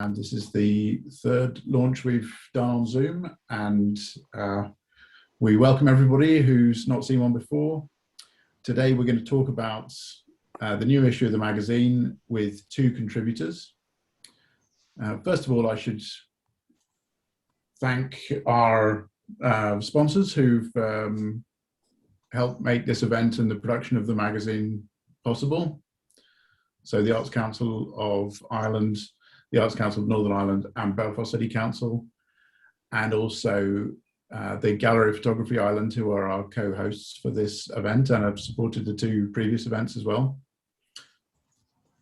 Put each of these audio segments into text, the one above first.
And this is the third launch we've done on Zoom, and we welcome everybody who's not seen one before. Today we're going to talk about the new issue of the magazine with two contributors. First of all, I should thank our sponsors who've helped make this event and the production of the magazine possible. So the Arts Council of Ireland, the Arts Council of Northern Ireland and Belfast City Council, and also the Gallery of Photography Ireland, who are our co-hosts for this event and have supported the two previous events as well.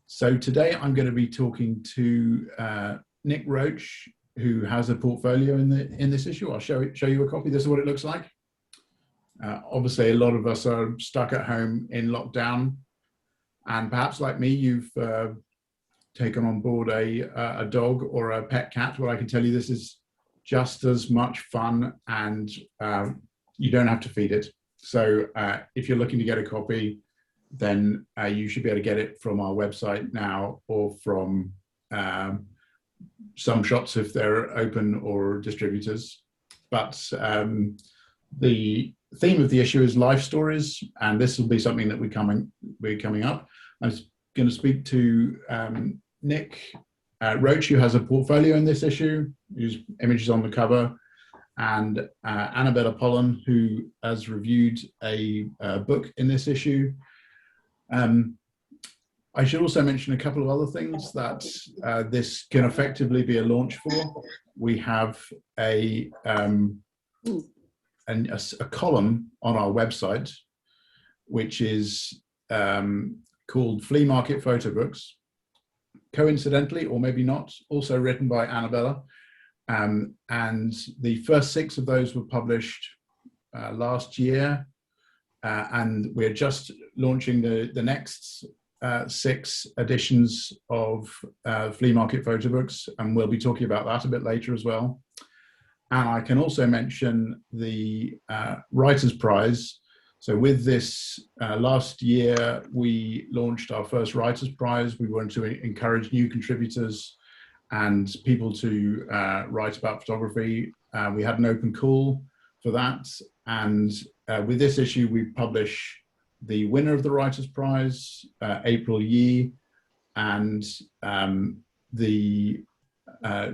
So today I'm going to be talking to Nik Roche, who has a portfolio in this issue. I'll show you a copy. This is what it looks like. Obviously, a lot of us are stuck at home in lockdown, and perhaps like me, you've taken on board a dog or a pet cat. Well, I can tell you this is just as much fun, and you don't have to feed it. So if you're looking to get a copy, then you should be able to get it from our website now, or from some shops if they're open, or distributors. But the theme of the issue is life stories, and this will be something that we're coming up. I'm going to speak to Nik Roche, who has a portfolio in this issue, whose image is on the cover, and Annebella Pollen, who has reviewed a book in this issue. I should also mention a couple of other things that this can effectively be a launch for. We have a column on our website, which is called Flea Market Photobooks, coincidentally, or maybe not, also written by Annebella. And the first 6 of those were published last year, and we're just launching the next 6 editions of Flea Market Photobooks, and we'll be talking about that a bit later as well. And I can also mention the Writers' Prize. So with this, last year, we launched our first Writers' Prize. We wanted to encourage new contributors and people to write about photography. We had an open call for that. And with this issue, we publish the winner of the Writers' Prize, April Yee, and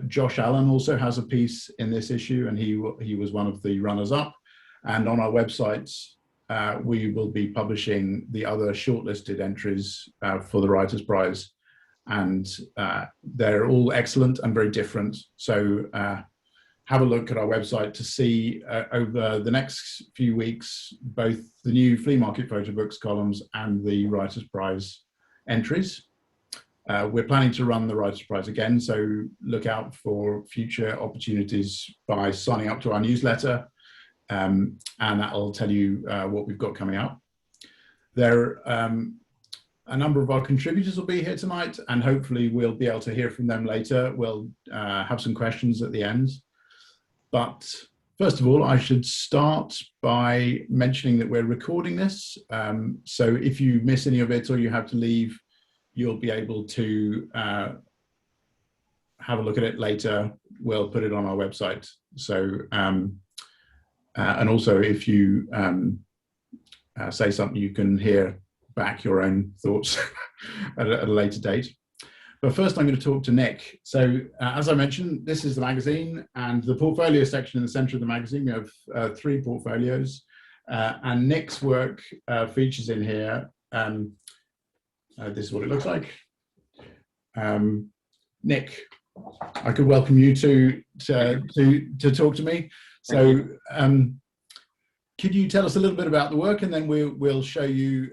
Josh Allen also has a piece in this issue, and he was one of the runners-up. And on our website, we will be publishing the other shortlisted entries for the Writers' Prize, and they're all excellent and very different. So have a look at our website to see over the next few weeks both the new Flea Market Photobooks columns and the Writers' Prize entries. We're planning to run the Writers' Prize again, so look out for future opportunities by signing up to our newsletter, and that'll tell you what we've got coming up. A number of our contributors will be here tonight, and hopefully we'll be able to hear from them later. We'll have some questions at the end. But first of all, I should start by mentioning that we're recording this. So if you miss any of it or you have to leave, you'll be able to have a look at it later. We'll put it on our website. So, and also if you say something, you can hear back your own thoughts at a later date. But first I'm going to talk to Nik. So as I mentioned, this is the magazine, and the portfolio section in the center of the magazine. We have 3 portfolios, and Nik's work features in here. This is what it looks like. Nik, I could welcome you to talk to me. So could you tell us a little bit about the work, and then we'll show you,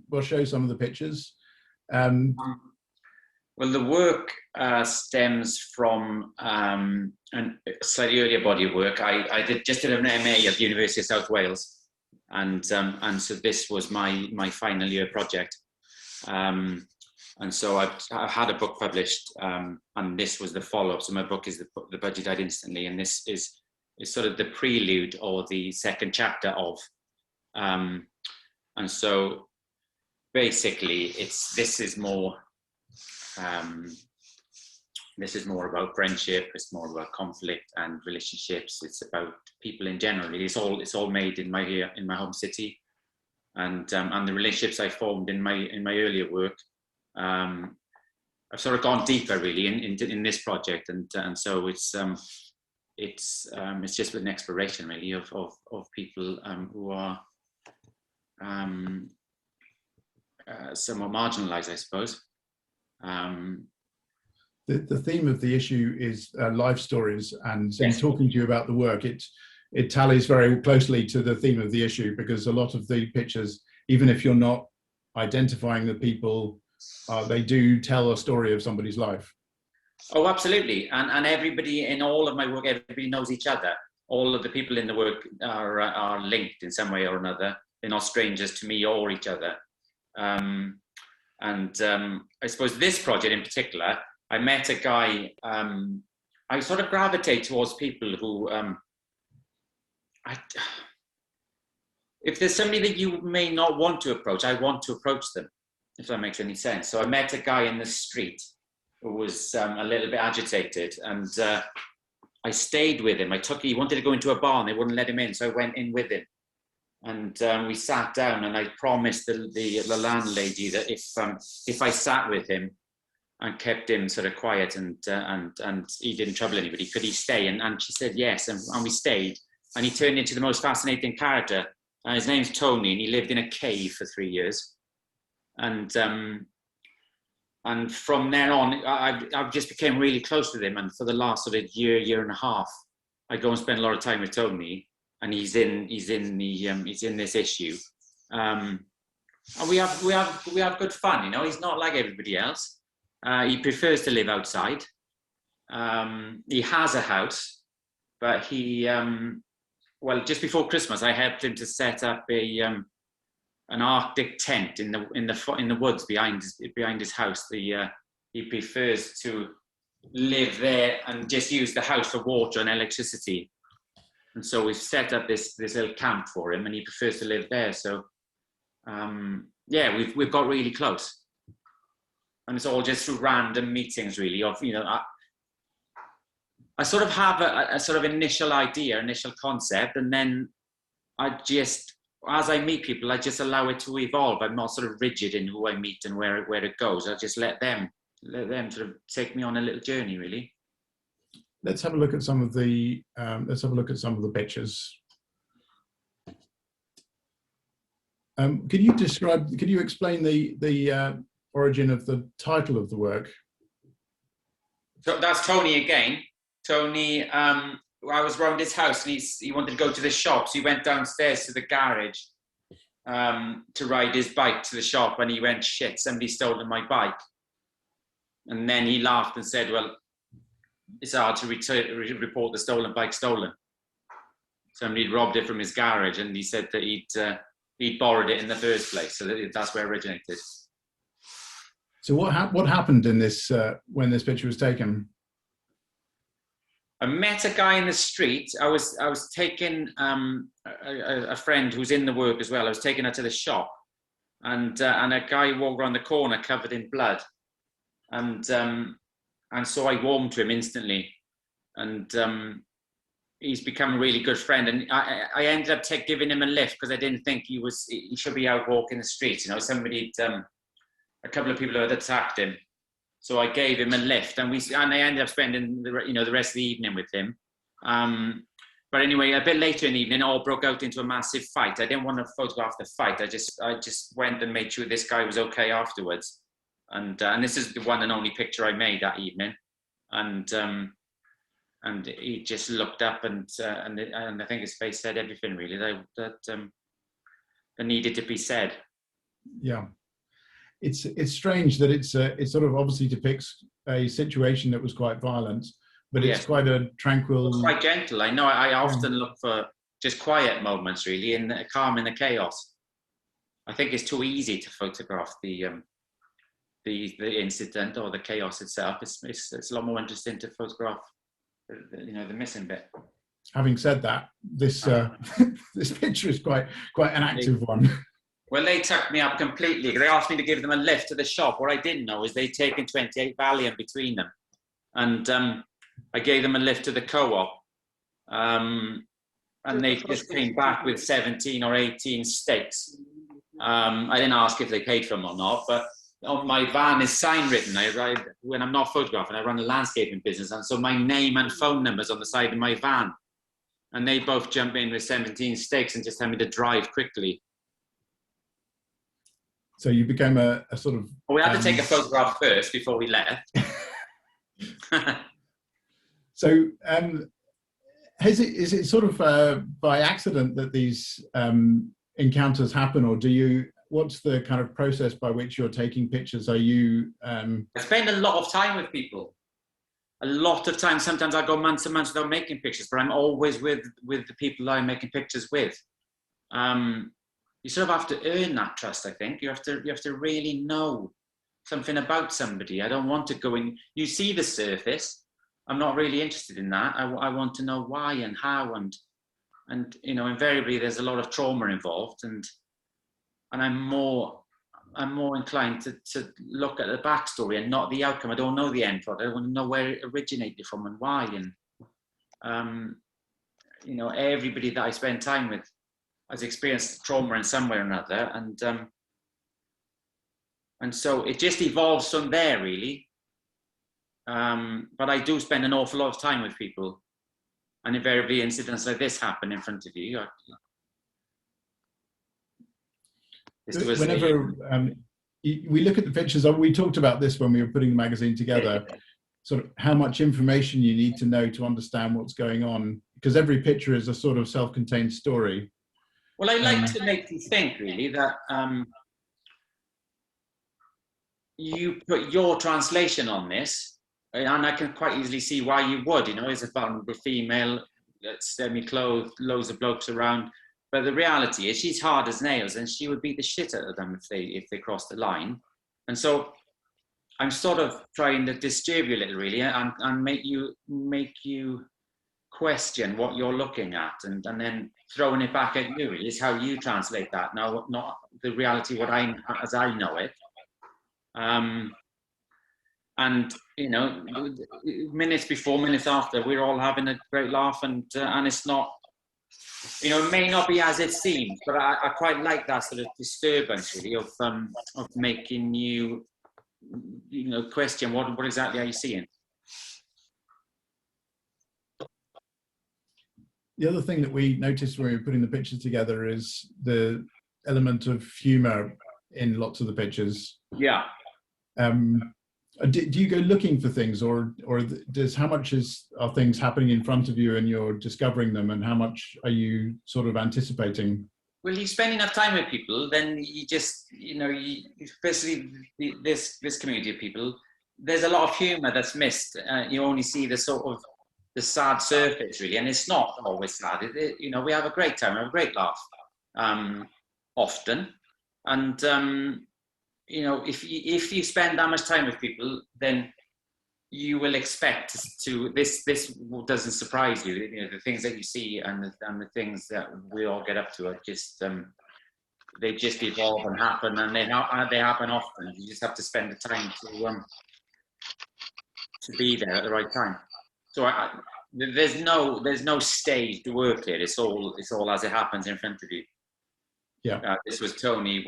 we'll show some of the pictures. Well, the work stems from a slightly earlier body of work. I just did an MA at the University of South Wales, and so this was my final year project. And so I've had a book published, and this was the follow-up. So my book is the Budgie Died Instantly, and this is sort of the prelude or the second chapter of. And so basically, this is more This is more about friendship. It's more about conflict and relationships. It's about people in general. It's all made in my home city, and the relationships I formed in my earlier work. I've sort of gone deeper really in this project, and so it's just an exploration really of people who are somewhat marginalised, I suppose. The theme of the issue is life stories, and in Yes. talking to you about the work, it tallies very closely to the theme of the issue, because a lot of the pictures, even if you're not identifying the people, they do tell a story of somebody's life. Oh, absolutely. And everybody in all of my work, everybody knows each other. All of the people in the work are linked in some way or another. They're not strangers to me or each other. I suppose this project in particular, I met a guy, I sort of gravitate towards people who, if there's somebody that you may not want to approach, I want to approach them, if that makes any sense. So I met a guy in the street who was a little bit agitated, and I stayed with him. He wanted to go into a bar and they wouldn't let him in, so I went in with him. And we sat down, and I promised the landlady that if I sat with him and kept him sort of quiet and he didn't trouble anybody, could he stay? And she said yes, and we stayed. And he turned into the most fascinating character. His name's Tony, and he lived in a cave for 3 years. And from then on, I just became really close with him. And for the last sort of year and a half, I go and spend a lot of time with Tony, and he's in this issue. And we have good fun, you know. He's not like everybody else. He prefers to live outside. He has a house, but just before Christmas, I helped him to set up an Arctic tent in the woods behind his house. He prefers to live there and just use the house for water and electricity. And so we've set up this little camp for him, and he prefers to live there. So we've got really close. And it's all just through random meetings, really. Of I sort of have a sort of initial concept, and then as I meet people, I just allow it to evolve. I'm not sort of rigid in who I meet and where it goes. I just let them sort of take me on a little journey, really. Let's have a look at some of the pictures. Could you explain the origin of the title of the work? So that's Tony again. Tony, I was around his house, and he wanted to go to the shop, so he went downstairs to the garage to ride his bike to the shop, and he went, shit, somebody's stolen my bike. And then he laughed and said, well, it's hard to report the stolen bike stolen. Somebody robbed it from his garage, and he said that he'd borrowed it in the first place, so that's where it originated. So what happened in this when this picture was taken? I met a guy in the street. I was taking a friend who's in the work as well. I was taking her to the shop, and a guy walked around the corner covered in blood, and so I warmed to him instantly, and he's become a really good friend. And I ended up giving him a lift because I didn't think he should be out walking the streets. You know, a couple of people had attacked him. So I gave him a lift, and I ended up spending the rest of the evening with him. But anyway, a bit later in the evening, it all broke out into a massive fight. I didn't want to photograph the fight. I just went and made sure this guy was okay afterwards. And this is the one and only picture I made that evening. And he just looked up, and I think his face said everything really that needed to be said. Yeah. It's strange that it sort of obviously depicts a situation that was quite violent, but it's quite a tranquil. It's quite gentle. I know. I often look for just quiet moments, really, in the calm in the chaos. I think it's too easy to photograph the incident or the chaos itself. It's a lot more interesting to photograph, the missing bit. Having said that, this this picture is quite an active one. Well, they tucked me up completely. They asked me to give them a lift to the shop. What I didn't know is they'd taken 28 Valium between them. And I gave them a lift to the co-op, and they just came back with 17 or 18 steaks. I didn't ask if they paid for them or not, but on my van is sign written. When I'm not photographing, I run a landscaping business, and so my name and phone numbers on the side of my van. And they both jump in with 17 steaks and just tell me to drive quickly. So you became a sort of... Well, we had to take a photograph first before we left. So is it sort of by accident that these encounters happen, or what's the kind of process by which you're taking pictures? Are you... I spend a lot of time with people. A lot of time. Sometimes I go months and months without making pictures, but I'm always with the people I'm making pictures with. You sort of have to earn that trust, I think. You have to really know something about somebody. I don't want to go in. You see the surface. I'm not really interested in that. I want to know why and how, and you know, invariably there's a lot of trauma involved, and I'm more inclined to look at the backstory and not the outcome. I don't know the end product. I want to know where it originated from and why. And you know, everybody that I spend time with has experienced trauma in some way or another, and so it just evolves from there, really. But I do spend an awful lot of time with people, and invariably incidents like this happen in front of you. Whenever we look at the pictures, we talked about this when we were putting the magazine together, sort of how much information you need to know to understand what's going on, because every picture is a sort of self-contained story. Well, I like to make you think, really, that you put your translation on this, and I can quite easily see why you would. You know, it's a vulnerable female, semi-clothed, loads of blokes around. But the reality is she's hard as nails, and she would beat the shit out of them if they crossed the line. And so I'm sort of trying to disturb you a little, really, and make you question what you're looking at, and then throwing it back at you, really, is how you translate that. Now, not the reality as I know it. And you know, minutes before, minutes after, we're all having a great laugh, and it's not. You know, it may not be as it seems, but I quite like that sort of disturbance, really, of making you, you know, question what exactly are you seeing. The other thing that we noticed when we were putting the pictures together is the element of humour in lots of the pictures. Yeah. Do you go looking for things, or how much are things happening in front of you and you're discovering them, and how much are you sort of anticipating? Well, you spend enough time with people, then you just, you know, especially this community of people, there's a lot of humour that's missed. You only see the sort of the sad surface, really, and it's not always sad. You know, we have a great time, we have a great laugh, often, and you know, if you spend that much time with people, then you will expect to this doesn't surprise you. You know, the things that you see and the things that we all get up to are just they just evolve and happen, and they happen often. You just have to spend the time to be there at the right time. So there's no staged work here. It's all as it happens in front of you. Yeah. This was Tony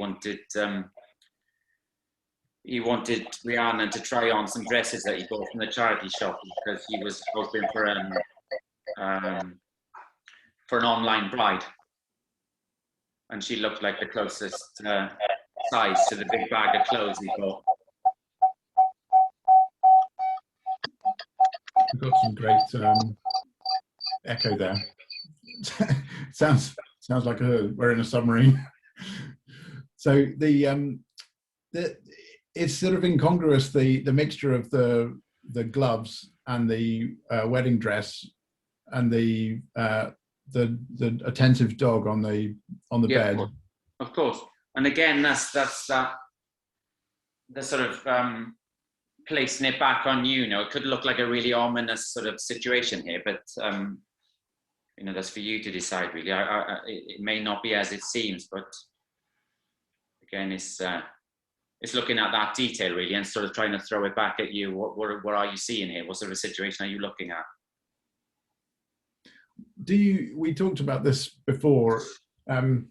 he wanted Rihanna to try on some dresses that he bought from the charity shop, because he was hoping for an online bride, and she looked like the closest size to the big bag of clothes he bought. We've got some great echo there. sounds like we're in a submarine. So it's sort of incongruous, the mixture of the gloves and the wedding dress and the attentive dog on the bed. Of course. And again, that's the sort of placing it back on you. You know, it could look like a really ominous sort of situation here, but you know, that's for you to decide, really. It may not be as it seems, but again, it's looking at that detail really and sort of trying to throw it back at you. What are you seeing here? What sort of situation are you looking at? We talked about this before. Do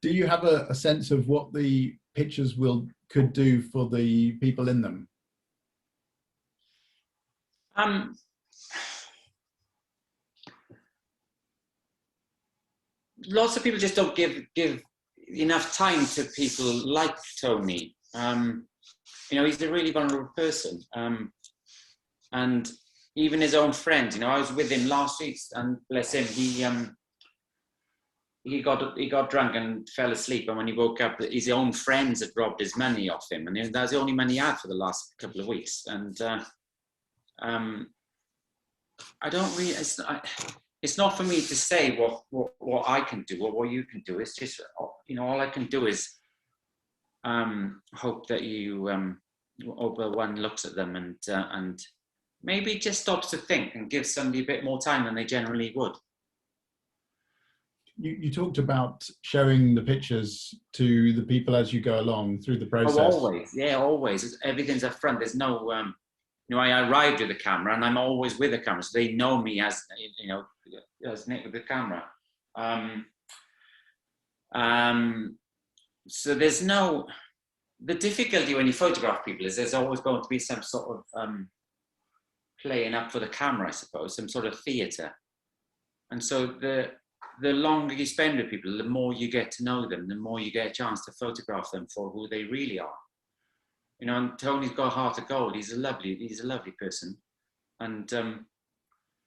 you have a sense of what the pictures could do for the people in them? Lots of people just don't give enough time to people like Tony. You know, he's a really vulnerable person, and even his own friends. You know, I was with him last week, and bless him, he got drunk and fell asleep, and when he woke up, his own friends had robbed his money off him, and that was the only money he had for the last couple of weeks. And I don't really. It's not for me to say what I can do or what you can do. It's just, you know, all I can do is hope that you one looks at them and maybe just stops to think and gives somebody a bit more time than they generally would. You talked about showing the pictures to the people as you go along through the process. Oh, always, yeah, always. Everything's up front. There's no, you know, I arrived with the camera and I'm always with the camera, so they know me as, you know, as Nik with the camera. So there's no, the difficulty when you photograph people is there's always going to be some sort of playing up for the camera, I suppose, some sort of theatre. And so the longer you spend with people, the more you get to know them, the more you get a chance to photograph them for who they really are. You know, and Tony's got a heart of gold. He's a lovely person. And,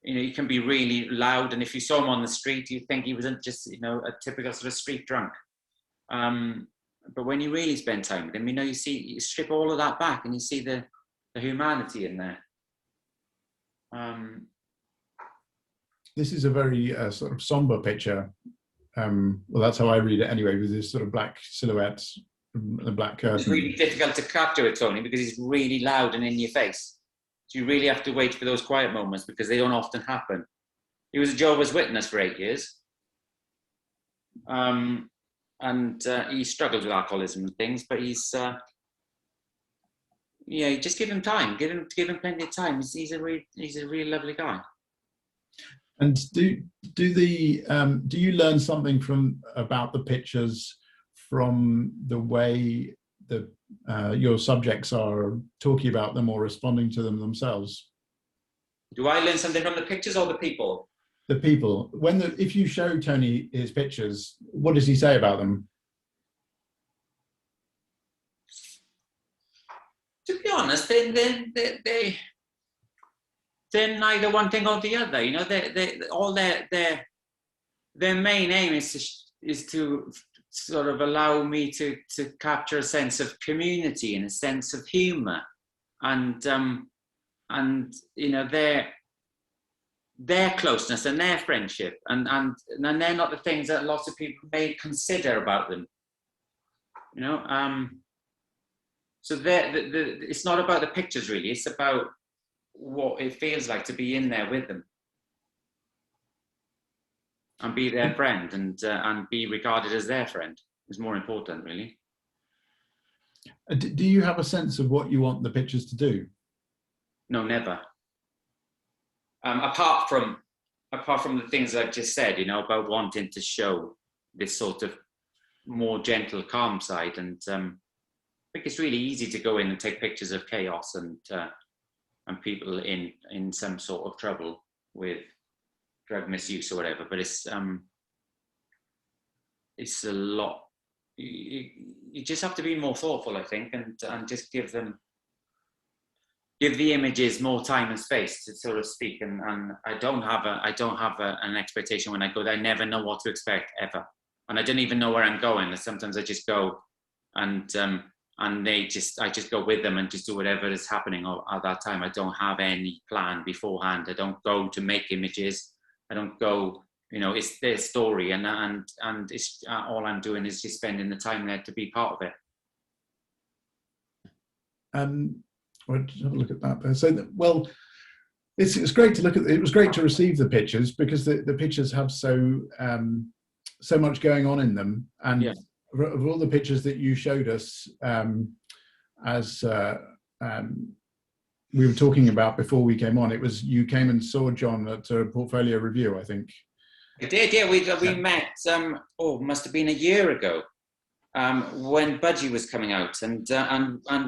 you know, he can be really loud. And if you saw him on the street, you'd think he was just, you know, a typical sort of street drunk. But when you really spend time with him, you know, you strip all of that back and you see the humanity in there. This is a very sort of somber picture. Well, that's how I read it anyway, with this sort of black silhouettes, the black curtain. It's really difficult to capture it, Tony, because he's really loud and in your face. So you really have to wait for those quiet moments because they don't often happen. He was a Jehovah's Witness for 8 years. And he struggles with alcoholism and things, but he's, yeah, just give him time, give him plenty of time. He's a really lovely guy. And do you learn something about the pictures from the way that your subjects are talking about them or responding to them themselves? Do I learn something from the pictures or the people? The people. If you show Tony his pictures, what does he say about them? To be honest, they're neither one thing or the other. You know, their main aim is to sort of allow me to capture a sense of community and a sense of humour, and you know, their closeness and their friendship, and they're not the things that lots of people may consider about them. You know, so it's not about the pictures really. It's about what it feels like to be in there with them and be their friend and be regarded as their friend is more important, really. Do you have a sense of what you want the pictures to do? No, never. Apart from the things I've just said, you know, about wanting to show this sort of more gentle, calm side, and I think it's really easy to go in and take pictures of chaos and people in some sort of trouble with drug misuse or whatever, but it's a lot. You just have to be more thoughtful, I think, and just give the images more time and space to sort of speak. And I don't have an expectation when I go there. I never know what to expect ever, and I don't even know where I'm going. Sometimes I just go and I just go with them and just do whatever is happening at that time. I don't have any plan beforehand. I don't go to make images. I don't go, you know, it's their story, and it's all I'm doing is just spending the time there to be part of it. Well, just have a look at that there. So, well, it's great to look at. It was great to receive the pictures because the pictures have so much going on in them, and yeah. Of all the pictures that you showed us, as we were talking about before we came on, it was you came and saw John at a portfolio review, I think. I did, yeah. We met, must have been a year ago, when Budgie was coming out, and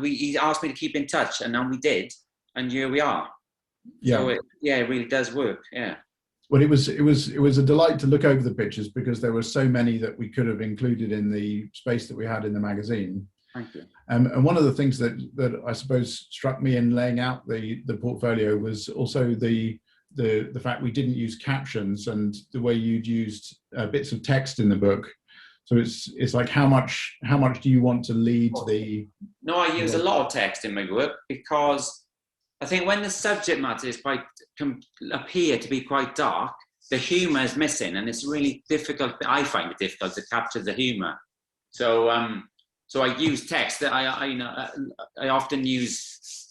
he asked me to keep in touch, and then we did, and here we are. Yeah. So it really does work. Yeah. Well, it was a delight to look over the pictures because there were so many that we could have included in the space that we had in the magazine. Thank you. And one of the things that I suppose struck me in laying out the portfolio was also the fact we didn't use captions and the way you'd used bits of text in the book. So it's like how much do you want to lead the? No, I use a lot of text in my work because I think when the subject matter is can appear to be quite dark, the humour is missing, and it's really difficult. I find it difficult to capture the humour. So so I use text. I often use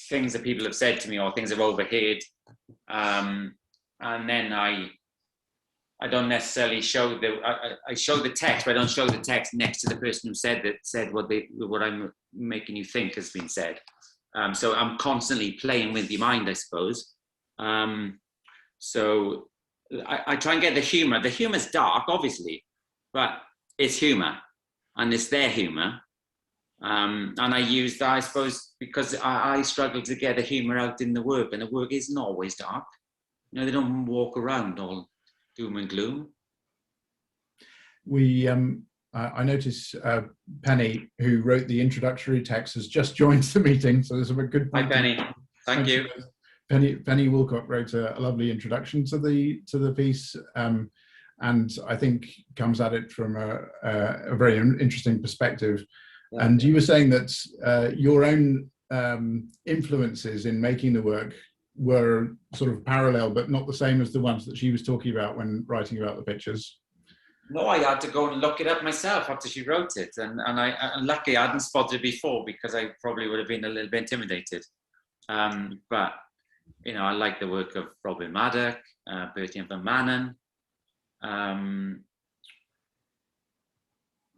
things that people have said to me or things I've overheard, and then I don't necessarily show I show the text, but I don't show the text next to the person who said what I'm making you think has been said. So I'm constantly playing with your mind, I suppose. So I try and get the humour. The humour's dark, obviously, but it's humour, and it's their humour. And I use that, I suppose, because I struggle to get the humour out in the work, and the work isn't always dark. You know, they don't walk around all doom and gloom. I notice Penny, who wrote the introductory text, has just joined the meeting, so there's a good point. Hi, Penny. Thank you. Penny Wilcott wrote a lovely introduction to the piece, and I think comes at it from a very interesting perspective. Yeah. And you were saying that your own influences in making the work were sort of parallel, but not the same as the ones that she was talking about when writing about the pictures. No, I had to go and look it up myself after she wrote it, and luckily I hadn't spotted it before because I probably would have been a little bit intimidated. But you know, I like the work of Robin Maddock, Bertie and Van Manen.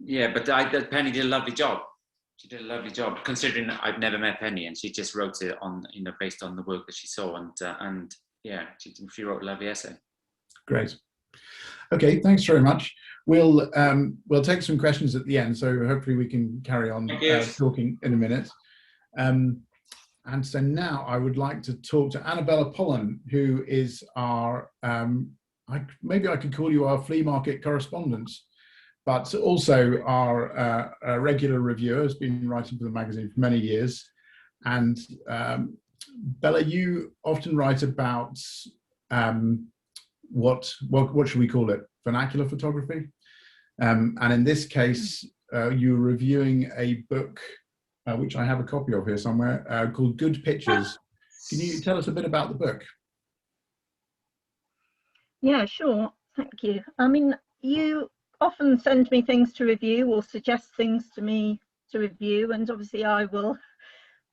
Yeah, but Penny did a lovely job. She did a lovely job, considering I've never met Penny, and she just wrote it on, you know, based on the work that she saw, and yeah, she wrote a lovely essay. Great. Okay, thanks very much. We'll take some questions at the end, so hopefully we can carry on talking in a minute. And so now I would like to talk to Annebella Pollen, who is our, maybe I could call you our flea market correspondent, but also our regular reviewer, has been writing for the magazine for many years. And Bella, you often write about what should we call it? Vernacular photography. And in this case, you're reviewing a book, which I have a copy of here somewhere, called Good Pictures. Can you tell us a bit about the book? Yeah, sure. Thank you. I mean, you often send me things to review or suggest things to me to review, and obviously I will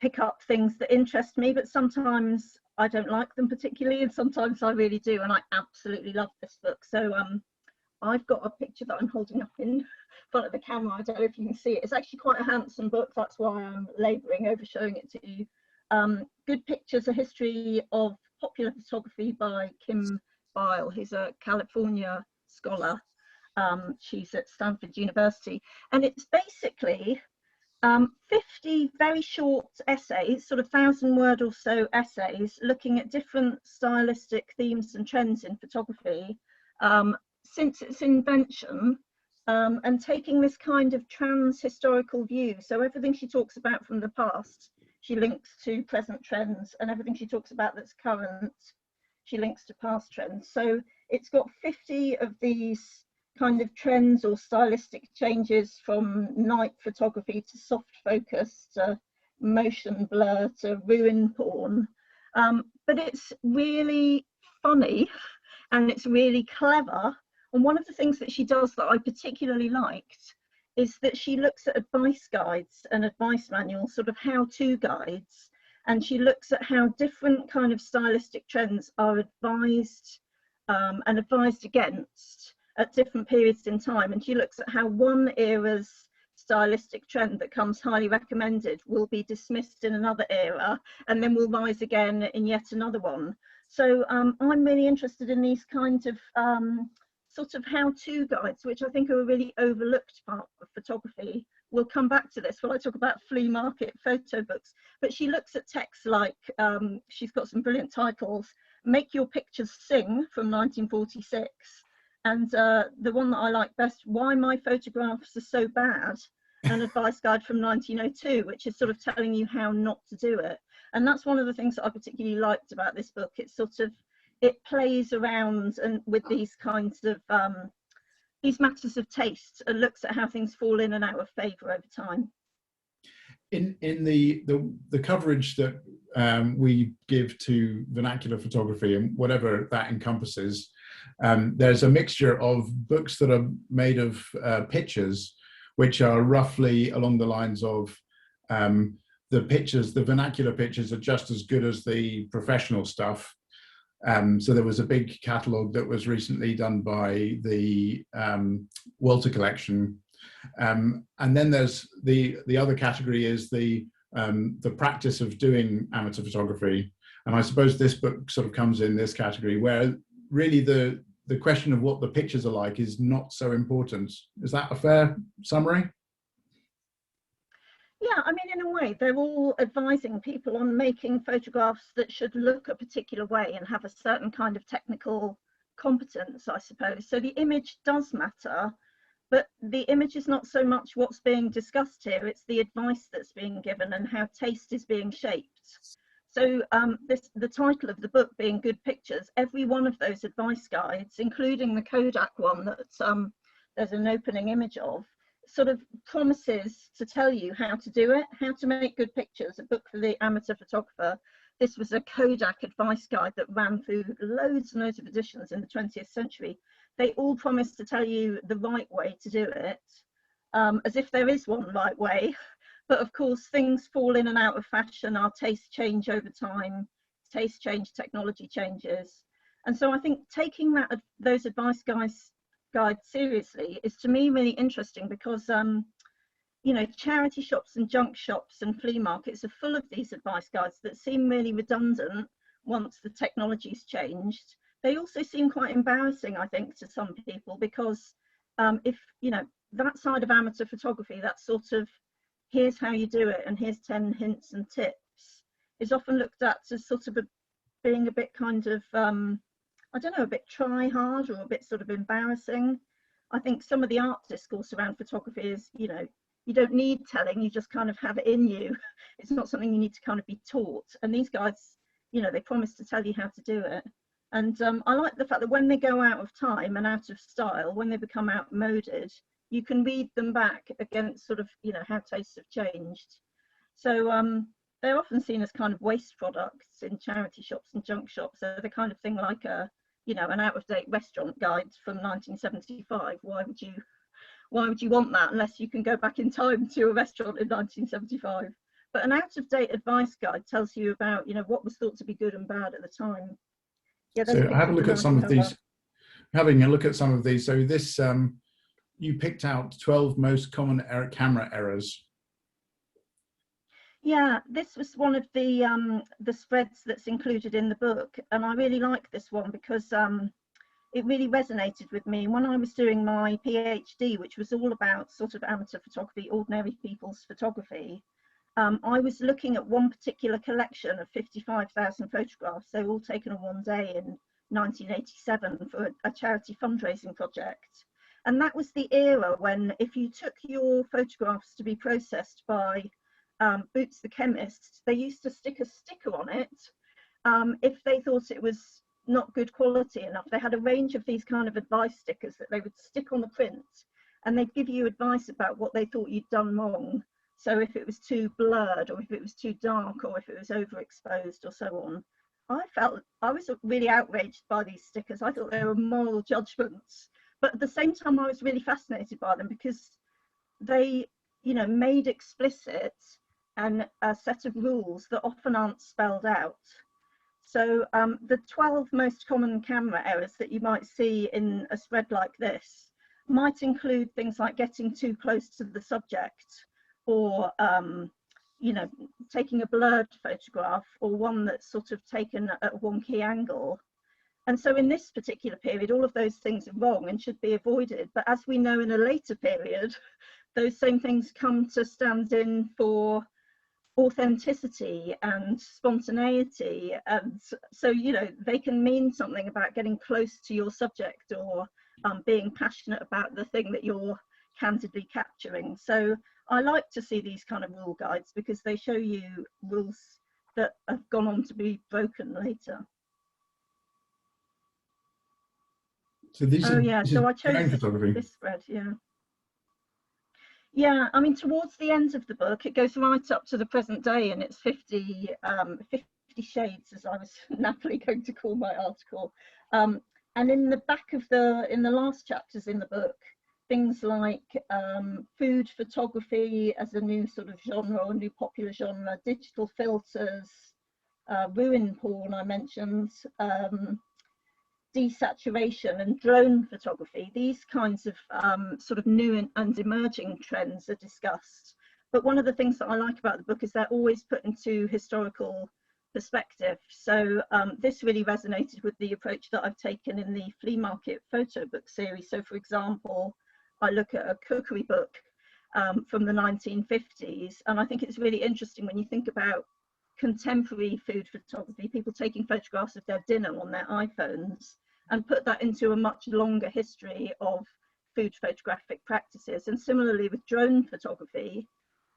pick up things that interest me, but sometimes I don't like them particularly, and sometimes I really do, and I absolutely love this book. So I've got a picture that I'm holding up in front of the camera. I don't know if you can see it. It's actually quite a handsome book. That's why I'm labouring over showing it to you. Good Pictures, A History of Popular Photography by Kim Bile, who's a California scholar. She's at Stanford University. And it's basically 50 very short essays, sort of 1,000-word or so essays, looking at different stylistic themes and trends in photography since its invention, and taking this kind of trans-historical view. So everything she talks about from the past, she links to present trends, and everything she talks about that's current, she links to past trends. So it's got 50 of these kind of trends or stylistic changes, from night photography to soft focus to motion blur to ruin porn. But it's really funny and it's really clever. And one of the things that she does that I particularly liked is that she looks at advice guides and advice manuals, sort of how-to guides, and she looks at how different kind of stylistic trends are advised and advised against at different periods in time. And she looks at how one era's stylistic trend that comes highly recommended will be dismissed in another era and then will rise again in yet another one. So I'm really interested in these kinds of sort of how-to guides, which I think are a really overlooked part of photography. We'll come back to this when I talk about Flea Market Photobooks, but she looks at texts like, she's got some brilliant titles, Make Your Pictures Sing from 1946, and the one that I like best, Why My Photographs Are So Bad, an advice guide from 1902, which is sort of telling you how not to do it. And that's one of the things that I particularly liked about this book. It's sort of, it plays around and with these kinds of these matters of taste and looks at how things fall in and out of favour over time. In the coverage that we give to vernacular photography and whatever that encompasses, there's a mixture of books that are made of pictures, which are roughly along the lines of the pictures, the vernacular pictures are just as good as the professional stuff. So there was a big catalogue that was recently done by the Walter Collection. And then there's the other category is the practice of doing amateur photography. And I suppose this book sort of comes in this category where really the question of what the pictures are like is not so important. Is that a fair summary? Yeah, I mean, in a way, they're all advising people on making photographs that should look a particular way and have a certain kind of technical competence, I suppose. So the image does matter, but the image is not so much what's being discussed here, it's the advice that's being given and how taste is being shaped. So the title of the book being Good Pictures, every one of those advice guides, including the Kodak one that there's an opening image of, sort of promises to tell you how to do it, how to make good pictures, a book for the amateur photographer. This was a Kodak advice guide that ran through loads and loads of editions in the 20th century. They all promise to tell you the right way to do it, as if there is one right way. But of course, things fall in and out of fashion, our tastes change over time, taste change, technology changes. And so I think taking those advice guides seriously is to me really interesting because you know, charity shops and junk shops and flea markets are full of these advice guides that seem really redundant once the technology's changed. They also seem quite embarrassing, I think, to some people because if you know, that side of amateur photography, that sort of here's how you do it and here's 10 hints and tips, is often looked at as sort of being a bit kind of I don't know, a bit try hard or a bit sort of embarrassing. I think some of the art discourse around photography is, you know, you don't need telling, you just kind of have it in you. It's not something you need to kind of be taught. And these guys, you know, they promise to tell you how to do it. And I like the fact that when they go out of time and out of style, when they become outmoded, you can read them back against sort of, you know, how tastes have changed. So they're often seen as kind of waste products in charity shops and junk shops. So the kind of thing like a, you know, an out-of-date restaurant guide from 1975. Why would you want that unless you can go back in time to a restaurant in 1975? But an out-of-date advice guide tells you about, you know, what was thought to be good and bad at the time. Yeah, so have a look at some of these. Having a look at some of these. So this, you picked out 12 most common camera errors. Yeah, this was one of the spreads that's included in the book, and I really like this one because it really resonated with me. When I was doing my PhD, which was all about sort of amateur photography, ordinary people's photography, I was looking at one particular collection of 55,000 photographs. They were all taken on one day in 1987 for a charity fundraising project. And that was the era when if you took your photographs to be processed by Boots the chemist, they used to stick a sticker on it if they thought it was not good quality enough. They had a range of these kind of advice stickers that they would stick on the print, and they'd give you advice about what they thought you'd done wrong. So if it was too blurred, or if it was too dark, or if it was overexposed, or so on. I was really outraged by these stickers. I thought they were moral judgments, but at the same time I was really fascinated by them because they, you know, made explicit and a set of rules that often aren't spelled out. So the 12 most common camera errors that you might see in a spread like this, might include things like getting too close to the subject, or you know, taking a blurred photograph, or one that's sort of taken at a wonky angle. And so in this particular period, all of those things are wrong and should be avoided. But as we know, in a later period, those same things come to stand in for authenticity and spontaneity. And so, you know, they can mean something about getting close to your subject, or being passionate about the thing that you're candidly capturing. So I like to see these kind of rule guides, because they show you rules that have gone on to be broken later. So these so I chose drone photography. this spread, yeah, I mean, towards the end of the book, it goes right up to the present day, and it's 50 shades, as I was nappily going to call my article. And in the back of in the last chapters in the book, things like food photography as a new sort of genre, or new popular genre, digital filters, ruin porn I mentioned, desaturation, and drone photography. These kinds of sort of new and emerging trends are discussed. But one of the things that I like about the book is they're always put into historical perspective. So this really resonated with the approach that I've taken in the Flea Market Photobook series. So for example, I look at a cookery book from the 1950s, and I think it's really interesting when you think about contemporary food photography, people taking photographs of their dinner on their iPhones, and put that into a much longer history of food photographic practices. And similarly with drone photography,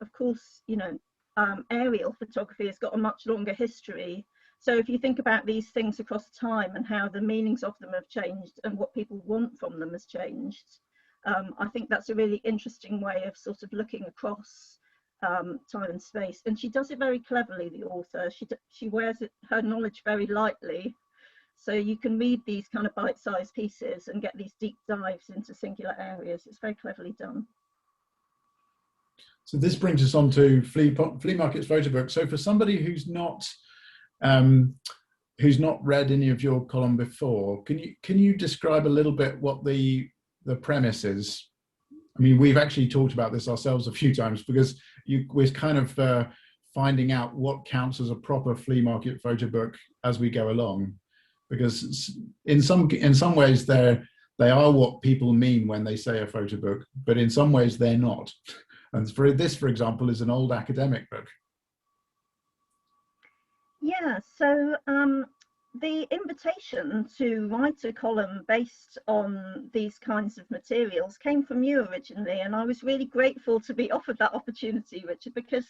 of course, you know, aerial photography has got a much longer history. So if you think about these things across time and how the meanings of them have changed and what people want from them has changed, I think that's a really interesting way of sort of looking across time and space. And she does it very cleverly, the author. She wears her knowledge very lightly, so you can read these kind of bite-sized pieces and get these deep dives into singular areas. It's very cleverly done. So this brings us on to Flea Market's Photobook. So for somebody who's not read any of your column before, can you describe a little bit what the premise is? I mean, we've actually talked about this ourselves a few times, because we're kind of finding out what counts as a proper flea market photo book as we go along, because in some ways they are what people mean when they say a photo book, but in some ways they're not. And for this, for example, is an old academic book. Yeah, so the invitation to write a column based on these kinds of materials came from you originally, and I was really grateful to be offered that opportunity, Richard, because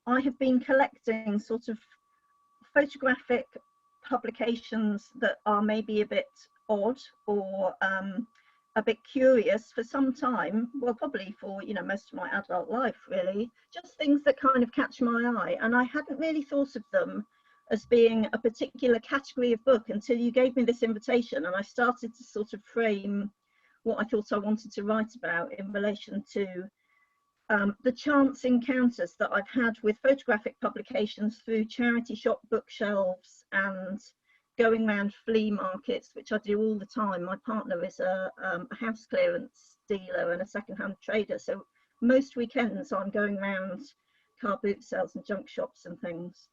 I have been collecting sort of photographic publications that are maybe a bit odd, or a bit curious for some time. Well, probably for, you know, most of my adult life, really. Just things that kind of catch my eye, and I hadn't really thought of them as being a particular category of book until you gave me this invitation, and I started to sort of frame what I thought I wanted to write about in relation to the chance encounters that I've had with photographic publications through charity shop bookshelves and going around flea markets, which I do all the time. My partner is a house clearance dealer and a second-hand trader, so most weekends I'm going around car boot sales and junk shops and things.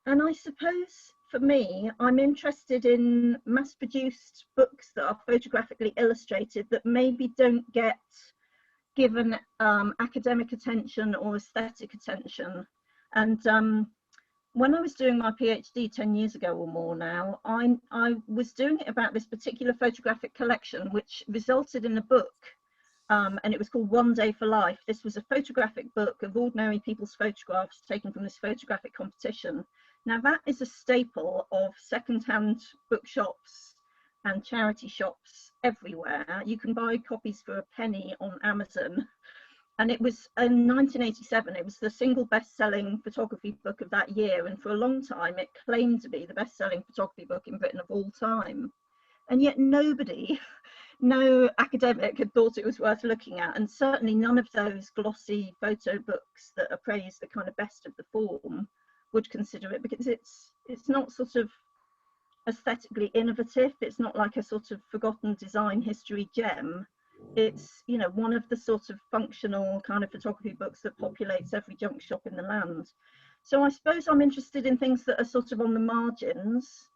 And I suppose for me, I'm interested in mass-produced books that are photographically illustrated that maybe don't get given academic attention or aesthetic attention. And when I was doing my PhD 10 years ago or more now, I was doing it about this particular photographic collection, which resulted in a book, and it was called One Day for Life. This was a photographic book of ordinary people's photographs taken from this photographic competition. Now that is a staple of second-hand bookshops and charity shops everywhere. You can buy copies for a penny on Amazon. And it was in 1987, it was the single best-selling photography book of that year. And for a long time, it claimed to be the best-selling photography book in Britain of all time. And yet nobody, no academic had thought it was worth looking at. And certainly none of those glossy photo books that appraise the kind of best of the form would consider it, because it's not sort of aesthetically innovative. It's not like a sort of forgotten design history gem. It's, you know, one of the sort of functional kind of photography books that populates every junk shop in the land. So I suppose I'm interested in things that are sort of on the margins.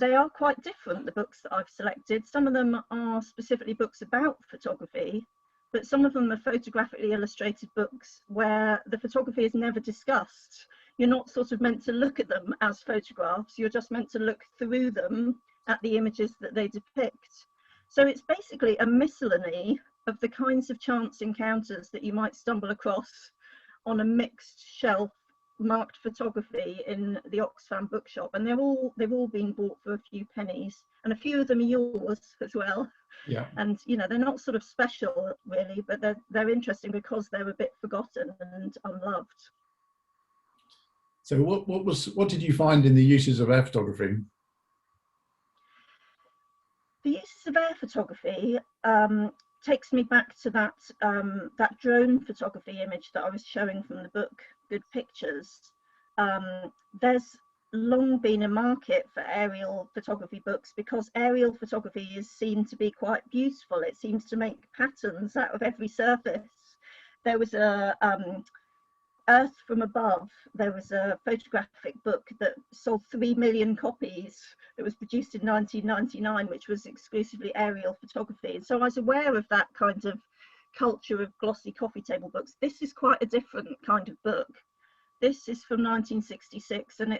They are quite different, the books that I've selected. Some of them are specifically books about photography, but some of them are photographically illustrated books where the photography is never discussed. You're not sort of meant to look at them as photographs, you're just meant to look through them at the images that they depict. So it's basically a miscellany of the kinds of chance encounters that you might stumble across on a mixed shelf marked photography in the Oxfam bookshop, and they've all been bought for a few pennies, and a few of them are yours as well. Yeah. And you know, they're not sort of special really, but they're interesting because they're a bit forgotten and unloved. So what did you find in the uses of air photography? The uses of air photography takes me back to that that drone photography image that I was showing from the book Good Pictures. There's long been a market for aerial photography books because aerial photography is seen to be quite beautiful. It seems to make patterns out of every surface. There was a Earth from Above. There was a photographic book that sold 3 million copies. It was produced in 1999, which was exclusively aerial photography. And so I was aware of that kind of culture of glossy coffee table books. This is quite a different kind of book. This is from 1966, and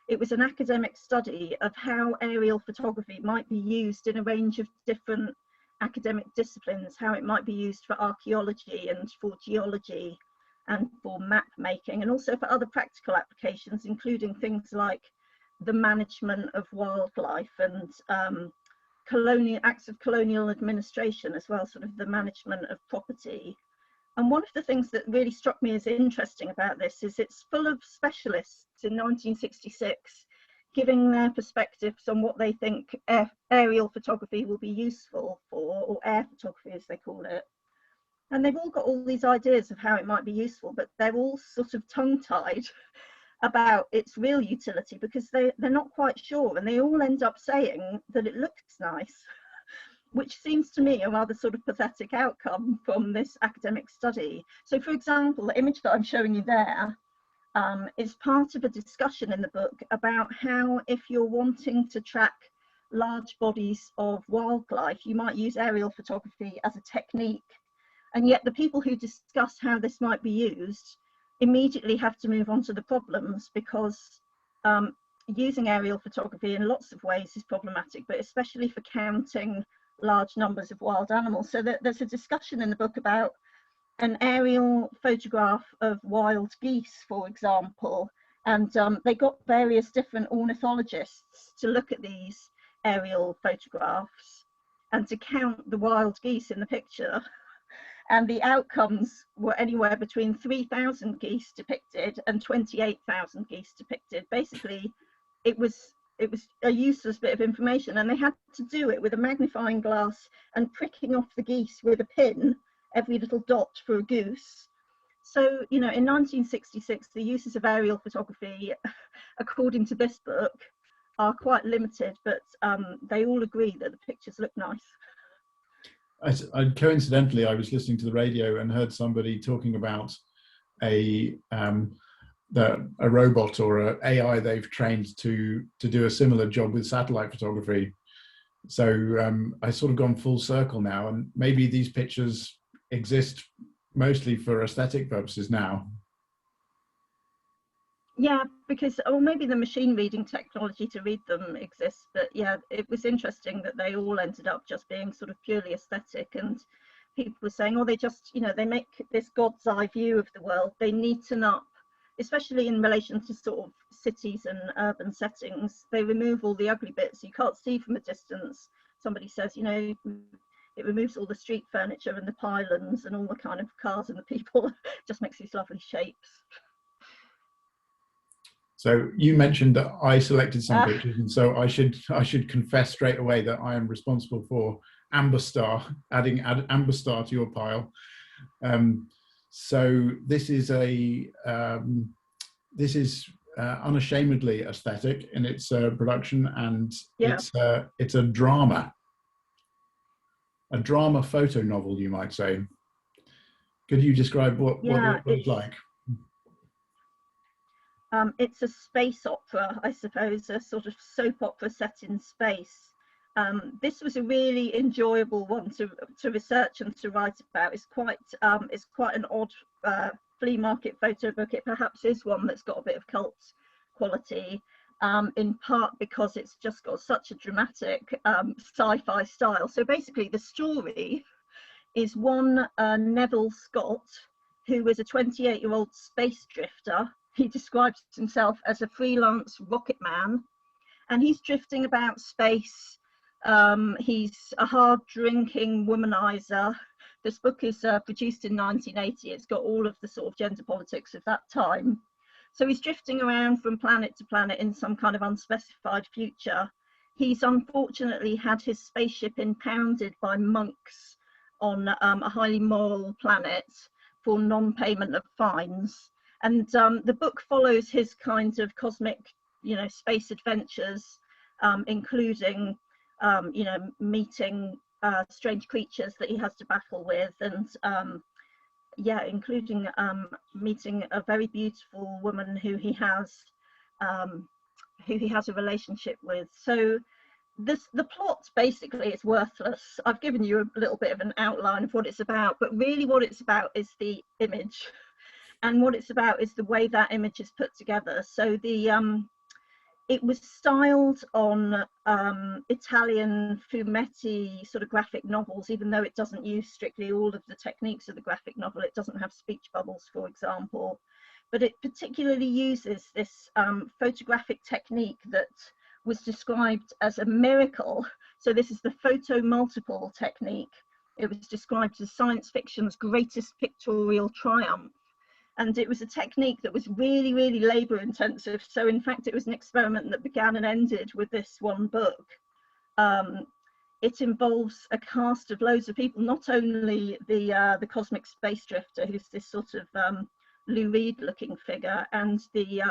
it was an academic study of how aerial photography might be used in a range of different academic disciplines, how it might be used for archaeology and for geology and for map making, and also for other practical applications, including things like the management of wildlife and acts of colonial administration as well, sort of the management of property. And one of the things that really struck me as interesting about this is it's full of specialists in 1966 giving their perspectives on what they think aerial photography will be useful for, or air photography as they call it. And they've all got all these ideas of how it might be useful, but they're all sort of tongue-tied about its real utility because they're not quite sure, and they all end up saying that it looks nice, which seems to me a rather sort of pathetic outcome from this academic study. So for example, the image that I'm showing you there is part of a discussion in the book about how, if you're wanting to track large bodies of wildlife, you might use aerial photography as a technique. And yet the people who discuss how this might be used immediately have to move on to the problems, because using aerial photography in lots of ways is problematic, but especially for counting large numbers of wild animals. So there's a discussion in the book about an aerial photograph of wild geese, for example, and they got various different ornithologists to look at these aerial photographs and to count the wild geese in the picture. And the outcomes were anywhere between 3,000 geese depicted and 28,000 geese depicted. Basically, it was a useless bit of information, and they had to do it with a magnifying glass and pricking off the geese with a pin, every little dot for a goose. So, you know, in 1966, the uses of aerial photography, according to this book, are quite limited, but they all agree that the pictures look nice. Coincidentally, I was listening to the radio and heard somebody talking about a robot or an AI they've trained to do a similar job with satellite photography. So I've sort of gone full circle now, and maybe these pictures exist mostly for aesthetic purposes now. Yeah, because, or maybe the machine reading technology to read them exists, but yeah, it was interesting that they all ended up just being sort of purely aesthetic, and people were saying, oh, they just, you know, they make this God's eye view of the world. They neaten up, especially in relation to sort of cities and urban settings. They remove all the ugly bits you can't see from a distance. Somebody says, you know, it removes all the street furniture and the pylons and all the kind of cars and the people, just makes these lovely shapes. So you mentioned that I selected some pictures, and so I should confess straight away that I am responsible for Amber Star, adding Amber Star to your pile. So this is unashamedly aesthetic in its production, and Yeah. it's a drama photo novel, you might say. Could you describe what it's like? It's a space opera, I suppose, a sort of soap opera set in space. This was a really enjoyable one to research and to write about. It's quite an odd flea market photo book. It perhaps is one that's got a bit of cult quality, in part because it's just got such a dramatic sci-fi style. So basically the story is one Neville Scott, who is a 28-year-old space drifter. He describes himself as a freelance rocket man, and he's drifting about space. He's a hard-drinking womanizer. This book is produced in 1980. It's got all of the sort of gender politics of that time. So he's drifting around from planet to planet in some kind of unspecified future. He's unfortunately had his spaceship impounded by monks on a highly moral planet for non-payment of fines. And the book follows his kind of cosmic, space adventures, including, meeting strange creatures that he has to battle with, and including meeting a very beautiful woman who he has a relationship with. So the plot basically is worthless. I've given you a little bit of an outline of what it's about, but really what it's about is the image. And what it's about is the way that image is put together. So it was styled on Italian fumetti sort of graphic novels, even though it doesn't use strictly all of the techniques of the graphic novel. It doesn't have speech bubbles, for example, but it particularly uses this photographic technique that was described as a miracle. So this is the photo multiple technique. It was described as science fiction's greatest pictorial triumph. And it was a technique that was really, really labor intensive. So in fact, it was an experiment that began and ended with this one book. It involves a cast of loads of people, not only the cosmic space drifter, who's this sort of Lou Reed looking figure, and the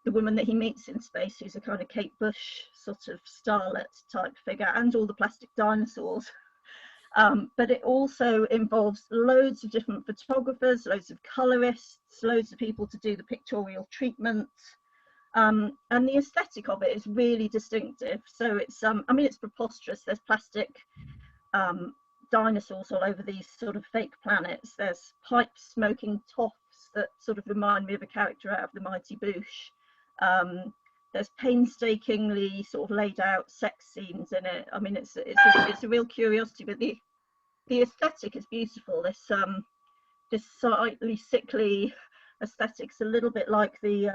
woman that he meets in space, who's a kind of Kate Bush sort of starlet type figure, and all the plastic dinosaurs. But it also involves loads of different photographers, loads of colorists, loads of people to do the pictorial treatment. And the aesthetic of it is really distinctive. So it's, it's preposterous. There's plastic dinosaurs all over these sort of fake planets. There's pipe smoking toffs that sort of remind me of a character out of The Mighty Boosh. There's painstakingly sort of laid out sex scenes in it. I mean, it's a real curiosity, but the aesthetic is beautiful. This slightly sickly aesthetic's a little bit like the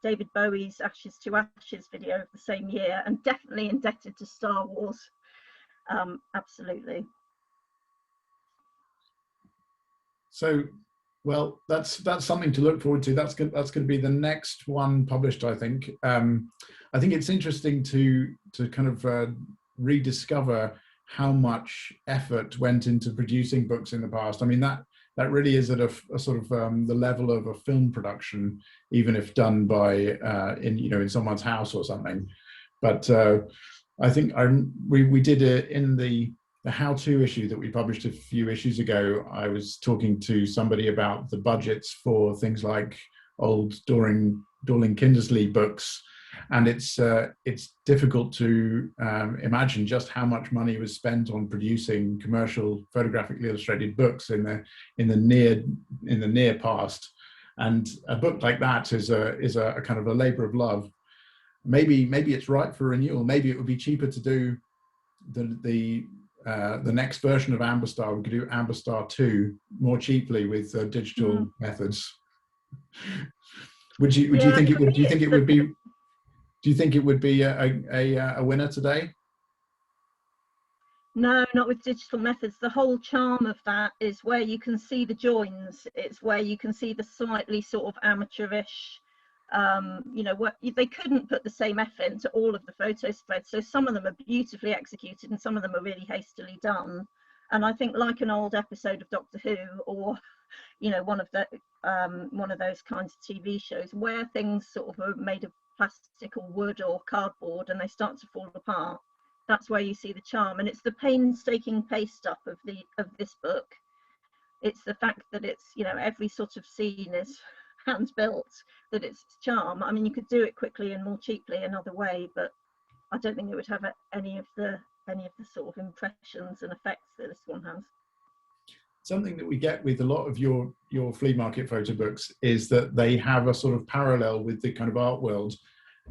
David Bowie's Ashes to Ashes video of the same year, and definitely indebted to Star Wars. Absolutely. So, well, that's something to look forward to. That's going to be the next one published, I think. I think it's interesting to kind of rediscover how much effort went into producing books in the past. I mean, that really is at a sort of the level of a film production, even if done by in someone's house or something. But I think we did it in the how-to issue that we published a few issues ago. I was talking to somebody about the budgets for things like old Dorling Kindersley books, and it's difficult to imagine just how much money was spent on producing commercial photographically illustrated books in the near past. And a book like that is a kind of a labor of love. Maybe it's ripe for renewal. Maybe it would be cheaper to do the next version of Amber Star. We could do Amber Star 2 more cheaply with digital methods. Do you think it would be a winner today? No, not with digital methods. The whole charm of that is where you can see the joins. It's where you can see the slightly sort of amateurish, they couldn't put the same effort into all of the photo spreads. So some of them are beautifully executed and some of them are really hastily done. And I think, like an old episode of Doctor Who or you know, one of those kinds of TV shows where things sort of are made of plastic or wood or cardboard and they start to fall apart. That's where you see the charm, and it's the painstaking paste up of this book. It's the fact that it's, you know, every sort of scene is hand built, that it's charm. I mean, you could do it quickly and more cheaply another way, but I don't think it would have any of the sort of impressions and effects that this one has. Something that we get with a lot of your flea market photo books is that they have a sort of parallel with the kind of art world,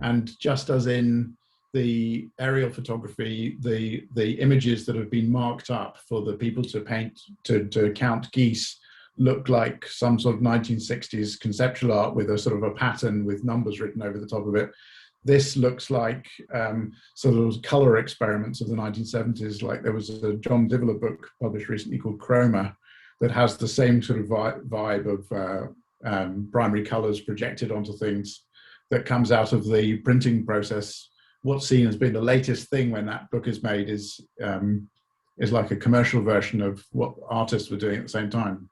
and just as in the aerial photography, the images that have been marked up for the people to paint to count geese look like some sort of 1960s conceptual art with a sort of a pattern with numbers written over the top of it. This looks like sort of color experiments of the 1970s. Like there was a John Diveler book published recently called Chroma that has the same sort of vibe of primary colors projected onto things that comes out of the printing process. What's seen as being the latest thing when that book is made is like a commercial version of what artists were doing at the same time.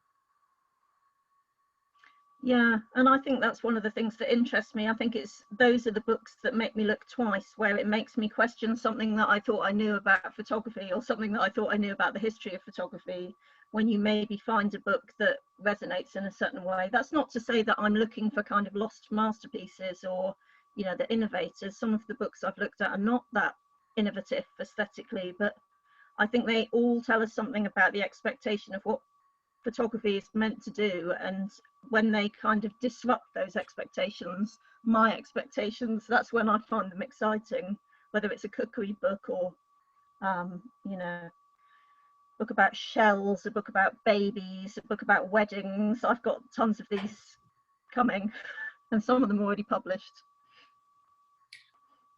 Yeah, and I think that's one of the things that interests me. I think those are the books that make me look twice, where it makes me question something that I thought I knew about photography or something that I thought I knew about the history of photography, when you maybe find a book that resonates in a certain way. That's not to say that I'm looking for kind of lost masterpieces or, you know, the innovators. Some of the books I've looked at are not that innovative aesthetically, but I think they all tell us something about the expectation of what photography is meant to do, and when they kind of disrupt those expectations, my expectations, that's when I find them exciting, whether it's a cookery book or you know, book about shells, a book about babies, a book about weddings. I've got tons of these coming, and some of them already published.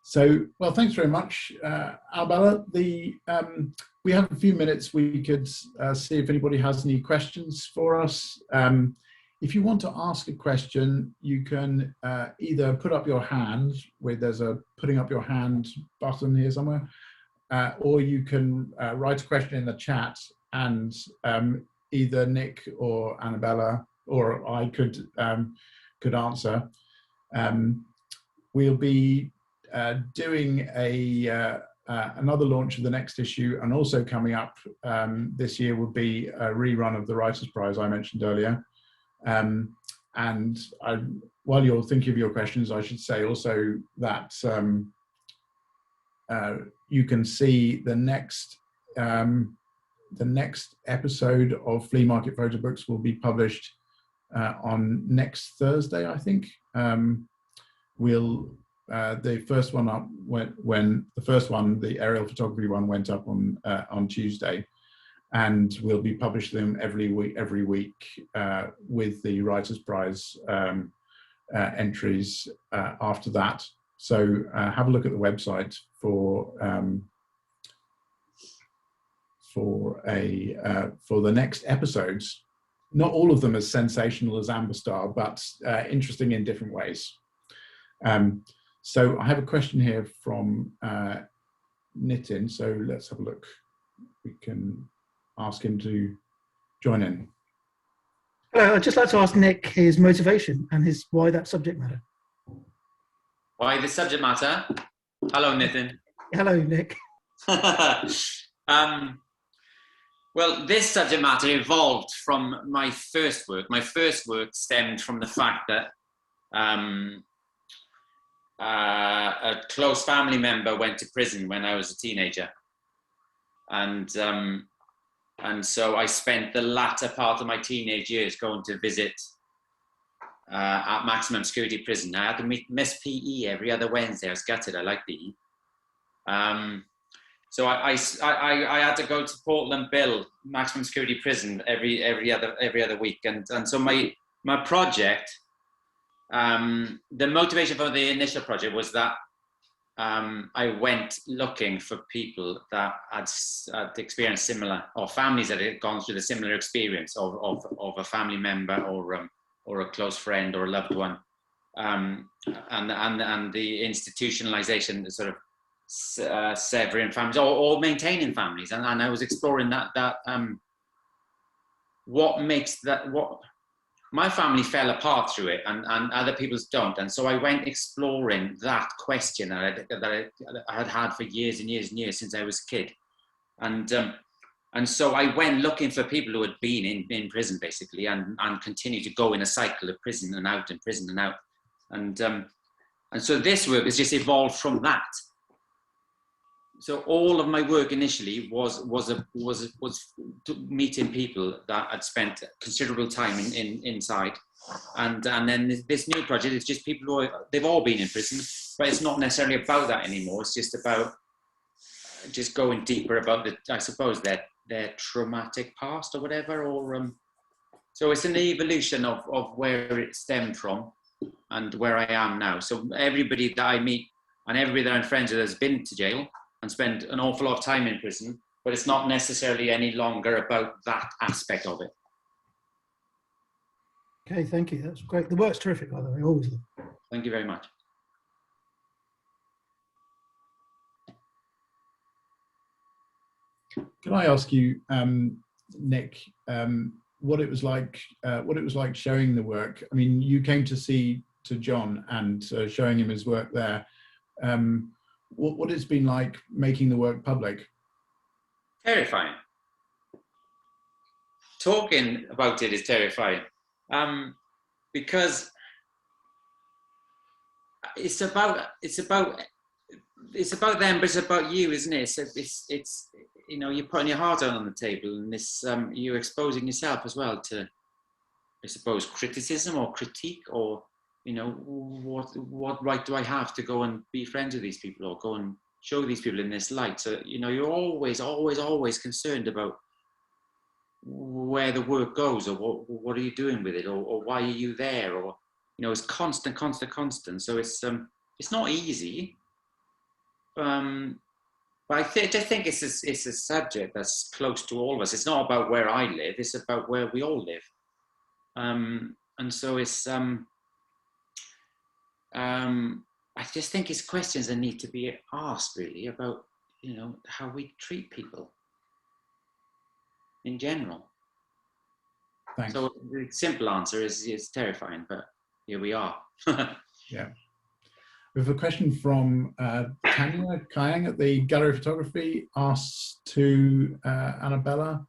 So, well, thanks very much, Annebella. We have a few minutes. We could see if anybody has any questions for us. If you want to ask a question, you can either put up your hand, where there's a putting up your hand button here somewhere, or you can write a question in the chat, and either Nik or Annebella or I could answer. We'll be doing another launch of the next issue, and also coming up this year will be a rerun of the Writers' Prize I mentioned earlier. And while you're thinking of your questions, I should say also that you can see the next episode of Flea Market Photobooks will be published on next Thursday, I think. The first one up the aerial photography one went up on Tuesday, and we'll be publishing them every week with the Writers' Prize entries after that. So have a look at the website for the next episodes. Not all of them as sensational as Amber Star, but interesting in different ways. So I have a question here from Nitin, so let's have a look. We can ask him to join in. Hello, I'd just like to ask Nik his motivation and why that subject matter. Why the subject matter? Hello, Nitin. Hello, Nik. Well, this subject matter evolved from my first work. My first work stemmed from the fact that a close family member went to prison when I was a teenager, and so I spent the latter part of my teenage years going to visit at maximum security prison. I had to miss PE every other Wednesday. I was gutted. I liked PE. So I had to go to Portland Bill maximum security prison every other week, and so my project. The motivation for the initial project was that I went looking for people that had experienced similar, or families that had gone through the similar experience of a family member or a close friend or a loved one, and the institutionalization, sort of severing families or maintaining families, and I was exploring that what makes that, what my family fell apart through it, and other people's don't. And so I went exploring that question that I had had for years and years and years since I was a kid. And so I went looking for people who had been in prison, basically, and continued to go in a cycle of prison and out and prison and out. And so this work has just evolved from that. So all of my work initially was meeting people that had spent considerable time inside, and then this new project is just people who they've all been in prison, but it's not necessarily about that anymore. It's just about just going deeper about I suppose their traumatic past or whatever, or so it's an evolution of where it stemmed from and where I am now. So everybody that I meet and everybody that I'm friends with has been to jail and spent an awful lot of time in prison, but it's not necessarily any longer about that aspect of it. Okay, thank you. That's great. The work's terrific, by the way, always. Thank you very much. Can I ask you, Nick, what it was like showing the work? I mean, you came to John and showing him his work there. What it's been like making the work public? Terrifying. Talking about it is terrifying, because it's about them, but it's about you, isn't it? So it's you know, you're putting your heart out on the table, and this you're exposing yourself as well to, I suppose, criticism or critique, or you know, what right do I have to go and be friends with these people or go and show these people in this light? So, you know, you're always concerned about where the work goes, or what are you doing with it, or why are you there, or, you know, it's constant. So it's not easy. But I just think it's a subject that's close to all of us. It's not about where I live, it's about where we all live. And so it's, I just think it's questions that need to be asked, really, about, you know, how we treat people in general. Thanks. So the simple answer is it's terrifying, but here we are. Yeah. We have a question from Tanya Kayang at the Gallery of Photography, asks to Annebella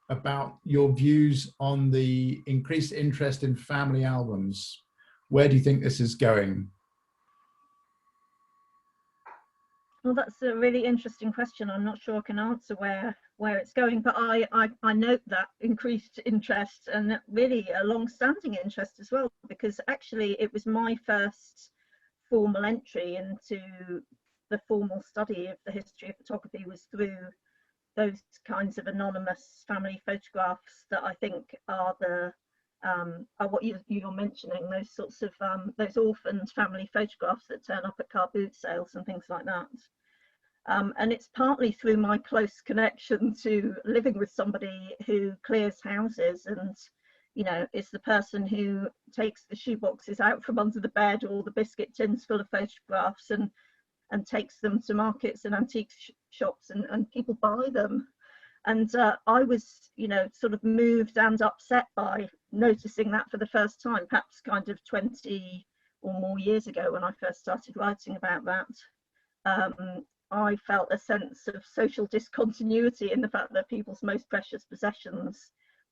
about your views on the increased interest in family albums. Where do you think this is going? Well, that's a really interesting question. I'm not sure I can answer where it's going, but I note that increased interest, and really a long-standing interest as well, because actually it was my first formal entry into the formal study of the history of photography was through those kinds of anonymous family photographs that I think are what you're mentioning, those sorts of those orphaned family photographs that turn up at car boot sales and things like that. And it's partly through my close connection to living with somebody who clears houses, and, you know, is the person who takes the shoeboxes out from under the bed or the biscuit tins full of photographs and takes them to markets and antique shops, and people buy them. And I was, you know, sort of moved and upset by noticing that for the first time, perhaps kind of 20 or more years ago when I first started writing about that. I felt a sense of social discontinuity in the fact that people's most precious possessions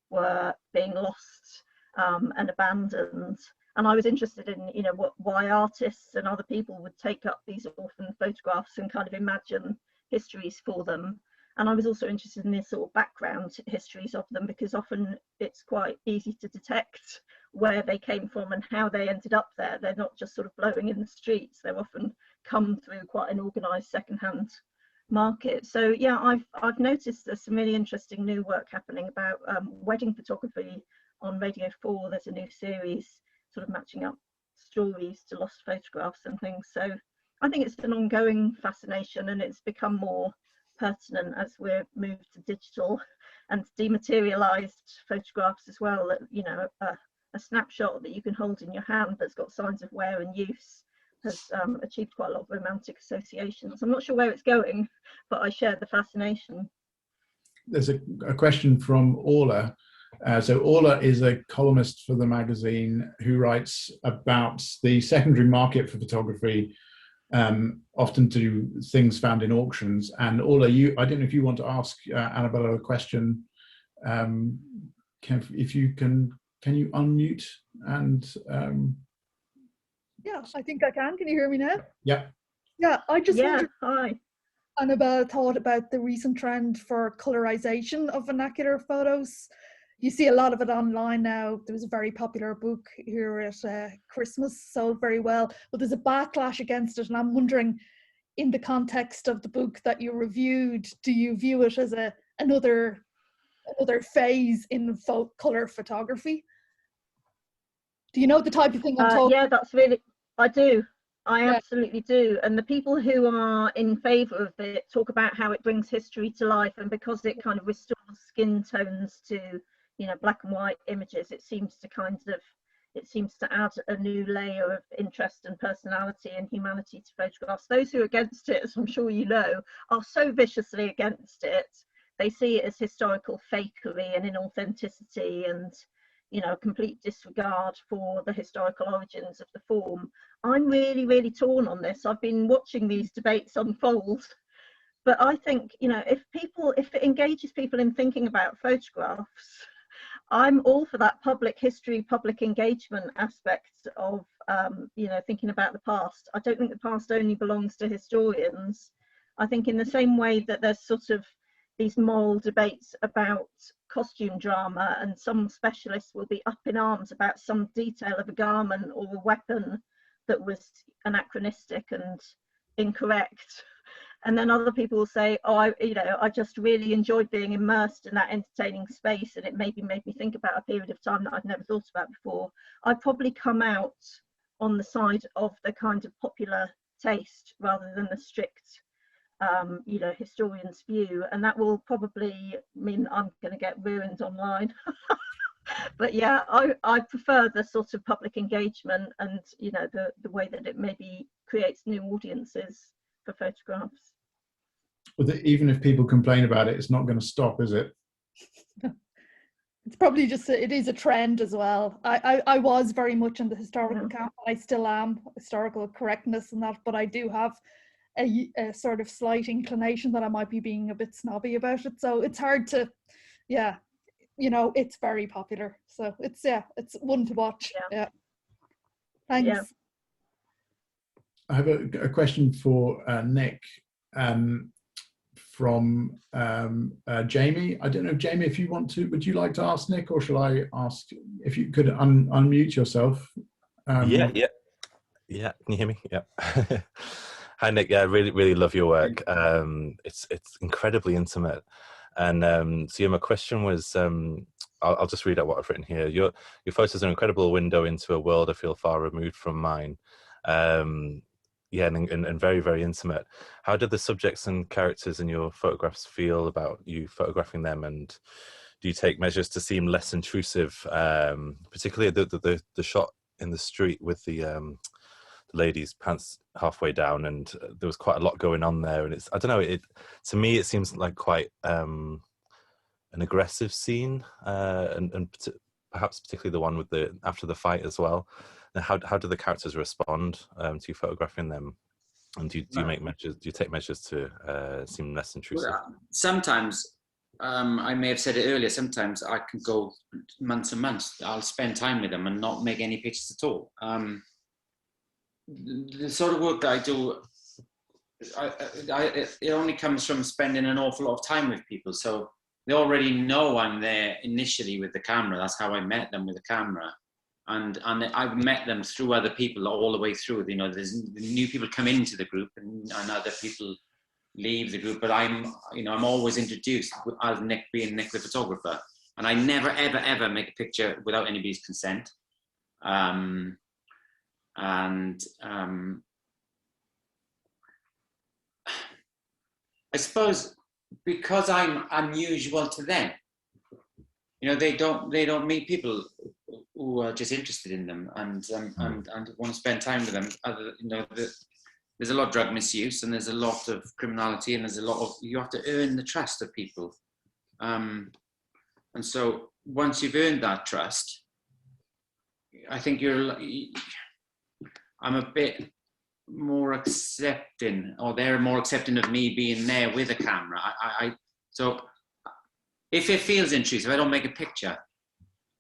were being lost and abandoned. And I was interested in, you know, why artists and other people would take up these orphan photographs and kind of imagine histories for them. And I was also interested in the sort of background histories of them, because often it's quite easy to detect where they came from and how they ended up there. They're not just sort of blowing in the streets. They're often come through quite an organised secondhand market. So yeah, I've noticed there's some really interesting new work happening about wedding photography on Radio 4. There's a new series sort of matching up stories to lost photographs and things. So I think it's an ongoing fascination, and it's become more pertinent as we're moved to digital and dematerialized photographs as well. That, you know, a snapshot that you can hold in your hand that's got signs of wear and use has achieved quite a lot of romantic associations. I'm not sure where it's going, but I share the fascination. there's a question from Orla. So Orla is a columnist for the magazine who writes about the secondary market for photography, often to things found in auctions. And Orla, I don't know if you want to ask Annebella a question. If you can you unmute and? Yeah, I think I can. Can you hear me now? Yeah. Yeah, I just wondered. Hi. Annabelle thought about the recent trend for colorization of vernacular photos. You see a lot of it online now. There was a very popular book here at Christmas, sold very well, but there's a backlash against it. And I'm wondering, in the context of the book that you reviewed, do you view it as another phase in color photography? Do you know the type of thing I'm talking? Yeah, that's really, I do. I absolutely do. And the people who are in favour of it talk about how it brings history to life, and because it kind of restores skin tones to, you know, black and white images, it seems to add a new layer of interest and personality and humanity to photographs. Those who are against it, as I'm sure you know, are so viciously against it. They see it as historical fakery and inauthenticity and, you know, complete disregard for the historical origins of the form. I'm really, really torn on this. I've been watching these debates unfold, but I think, you know, if it engages people in thinking about photographs, I'm all for that public history, public engagement aspect of, you know, thinking about the past. I don't think the past only belongs to historians. I think in the same way that there's sort of these moral debates about costume drama, and some specialists will be up in arms about some detail of a garment or a weapon that was anachronistic and incorrect, and then other people will say, oh, I just really enjoyed being immersed in that entertaining space, and it maybe made me think about a period of time that I'd never thought about before. I'd probably come out on the side of the kind of popular taste rather than the strict you know, historian's view, and that will probably mean I'm going to get ruined online. But yeah, I prefer the sort of public engagement and, you know, the way that it maybe creates new audiences for photographs. Well, even if people complain about it, it's not going to stop, is it? It's probably just it is a trend as well. I was very much in the historical camp. I still am, historical correctness and that, but I do have a sort of slight inclination that I might be being a bit snobby about it. So it's hard to, yeah, you know, it's very popular. So it's one to watch. Yeah. Thanks. Yeah. I have a question for Nick from Jamie. I don't know, Jamie, if you want to, would you like to ask Nick, or shall I ask if you could unmute yourself? Yeah. Can you hear me? Yeah. Hi Nick, yeah, I really love your work. It's incredibly intimate, and so yeah, my question was, I'll just read out what I've written here. Your photos are an incredible window into a world I feel far removed from mine. Yeah, and very, very intimate. How did the subjects and characters in your photographs feel about you photographing them, and do you take measures to seem less intrusive? Particularly the shot in the street with the lady's pants halfway down, and there was quite a lot going on there, and I don't know, to me it seems like quite an aggressive scene, and perhaps particularly the one with after the fight as well. And how do the characters respond to you photographing them, and do you take measures to seem less intrusive? Well, sometimes I may have said it earlier, sometimes I can go months and months, I'll spend time with them and not make any pictures at all. The sort of work that I do, it only comes from spending an awful lot of time with people. So they already know I'm there initially with the camera. That's how I met them, with the camera. And I've met them through other people all the way through. You know, there's new people come into the group and other people leave the group. But I'm always introduced as Nick, being Nick the photographer. And I never, ever, ever make a picture without anybody's consent. I suppose because I'm unusual to them, you know, they don't meet people who are just interested in them and want to spend time with them. You know, there's a lot of drug misuse, and there's a lot of criminality, and there's a lot of, you have to earn the trust of people. And so once you've earned that trust, I think I'm a bit more accepting, or they're more accepting of me being there with a camera. So if it feels intrusive, I don't make a picture.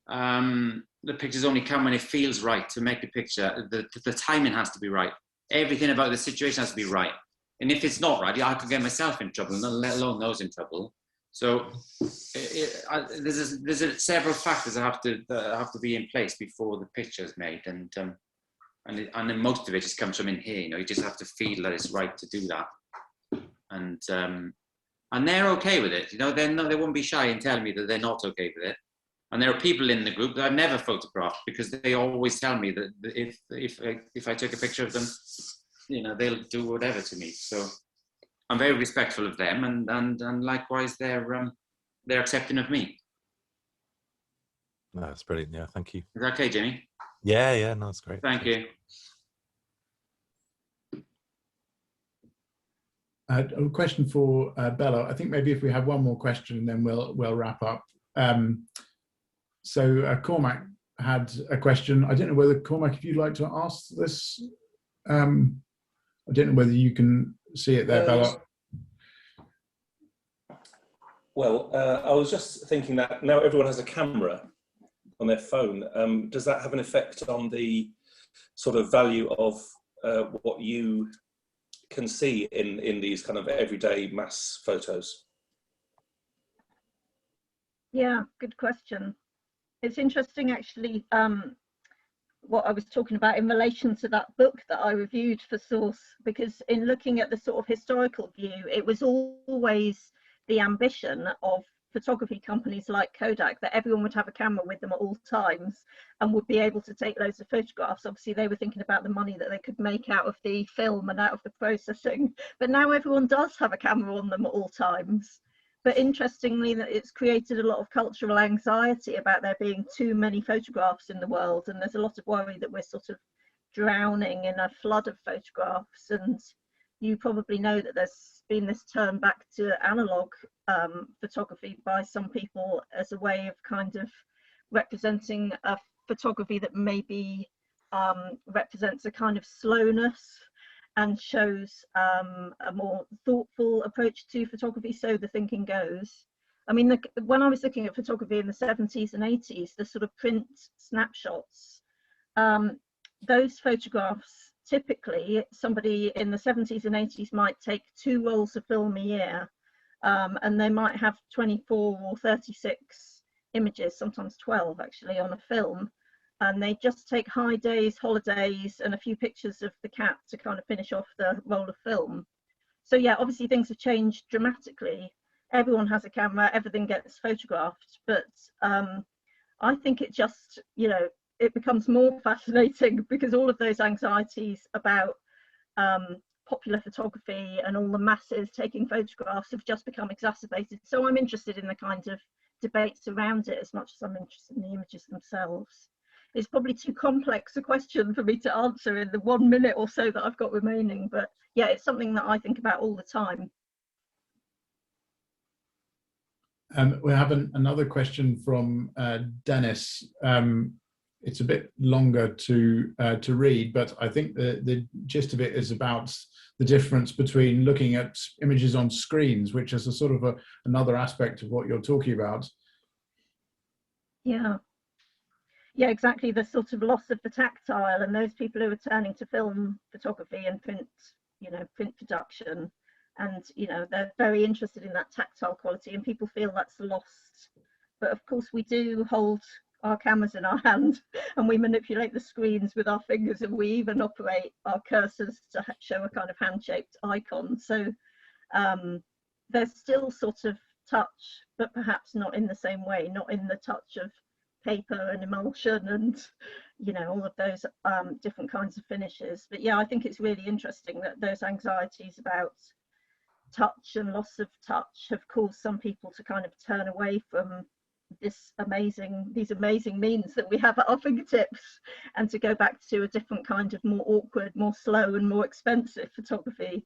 The pictures only come when it feels right to make the picture. The timing has to be right. Everything about the situation has to be right. And if it's not right, I could get myself in trouble, let alone those in trouble. So there's several factors that have to be in place before the picture is made, and then most of it just comes from in here. You just have to feel that it's right to do that, and they're okay with it. They won't be shy in telling me that they're not okay with it. And there are people in the group that I've never photographed because they always tell me that if I took a picture of them, they'll do whatever to me. So I'm very respectful of them, and likewise they're accepting of me. No, that's brilliant. Yeah, thank you. Is that okay, Jimmy? Yeah, no, that's great. Thank you. A question for Bella. I think maybe if we have one more question and then we'll wrap up. So Cormac had a question. I don't know whether, Cormac, if you'd like to ask this. I don't know whether you can see it there, Bella. Well, I was just thinking that now everyone has a camera on their phone. Does that have an effect on the sort of value of what you can see in these kind of everyday mass photos? Yeah, good question. It's interesting, actually, what I was talking about in relation to that book that I reviewed for Source, because in looking at the sort of historical view, it was always the ambition of photography companies like Kodak that everyone would have a camera with them at all times and would be able to take loads of photographs. Obviously, they were thinking about the money that they could make out of the film and out of the processing, but now everyone does have a camera on them at all times. But interestingly, that it's created a lot of cultural anxiety about there being too many photographs in the world, and there's a lot of worry that we're sort of drowning in a flood of photographs. And you probably know that there's been this turn back to analog photography by some people as a way of kind of representing a photography that maybe represents a kind of slowness and shows a more thoughtful approach to photography, so the thinking goes. I mean, when I was looking at photography in the 70s and 80s, the sort of print snapshots, those photographs, typically somebody in the 70s and 80s might take 2 rolls of film a year, and they might have 24 or 36 images, sometimes 12 actually, on a film. And they just take high days, holidays, and a few pictures of the cat to kind of finish off the roll of film. So yeah, obviously things have changed dramatically. Everyone has a camera, everything gets photographed, but I think it just, it becomes more fascinating because all of those anxieties about popular photography and all the masses taking photographs have just become exacerbated. So I'm interested in the kind of debates around it as much as I'm interested in the images themselves. It's probably too complex a question for me to answer in the 1 minute or so that I've got remaining, but yeah, it's something that I think about all the time. We have another question from Dennis. It's a bit longer to read, but I think the gist of it is about the difference between looking at images on screens, which is a sort of another aspect of what you're talking about. Yeah, exactly. The sort of loss of the tactile, and those people who are turning to film photography and print production, and they're very interested in that tactile quality, and people feel that's lost. But of course, we do hold our cameras in our hand, and we manipulate the screens with our fingers, and we even operate our cursors to show a kind of hand-shaped icon. So there's still sort of touch, but perhaps not in the same way, not in the touch of paper and emulsion and all of those different kinds of finishes. But yeah, I think it's really interesting that those anxieties about touch and loss of touch have caused some people to kind of turn away from these amazing means that we have at our fingertips, and to go back to a different kind of more awkward, more slow and more expensive photography.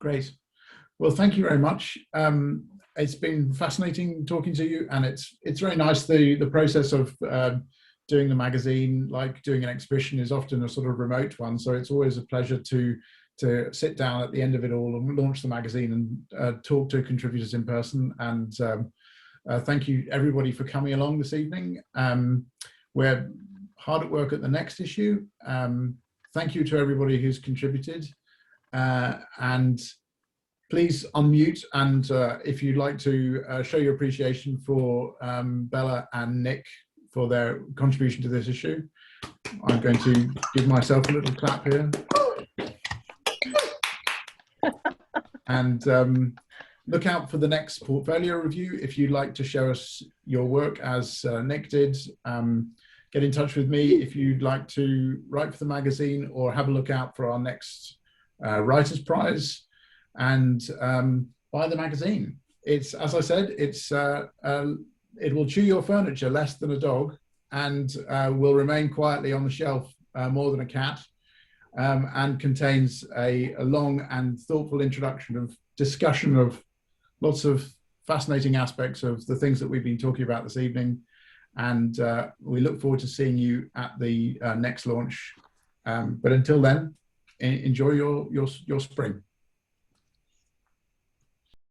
Great. Well, thank you very much. it's been fascinating talking to you, and it's very nice. The process of doing the magazine, like doing an exhibition, is often a sort of remote one. So it's always a pleasure to sit down at the end of it all and launch the magazine and talk to contributors in person. And thank you everybody for coming along this evening. We're hard at work at the next issue. Thank you to everybody who's contributed, and please unmute, and if you'd like to show your appreciation for Bella and Nik for their contribution to this issue. I'm going to give myself a little clap here. And look out for the next portfolio review. If you'd like to show us your work as Nik did, get in touch with me if you'd like to write for the magazine, or have a look out for our next Writers' Prize, and buy the magazine. It's, as I said, it will chew your furniture less than a dog, and will remain quietly on the shelf more than a cat, and contains a long and thoughtful introduction of discussion of lots of fascinating aspects of the things that we've been talking about this evening. And we look forward to seeing you at the next launch. But until then, enjoy your spring.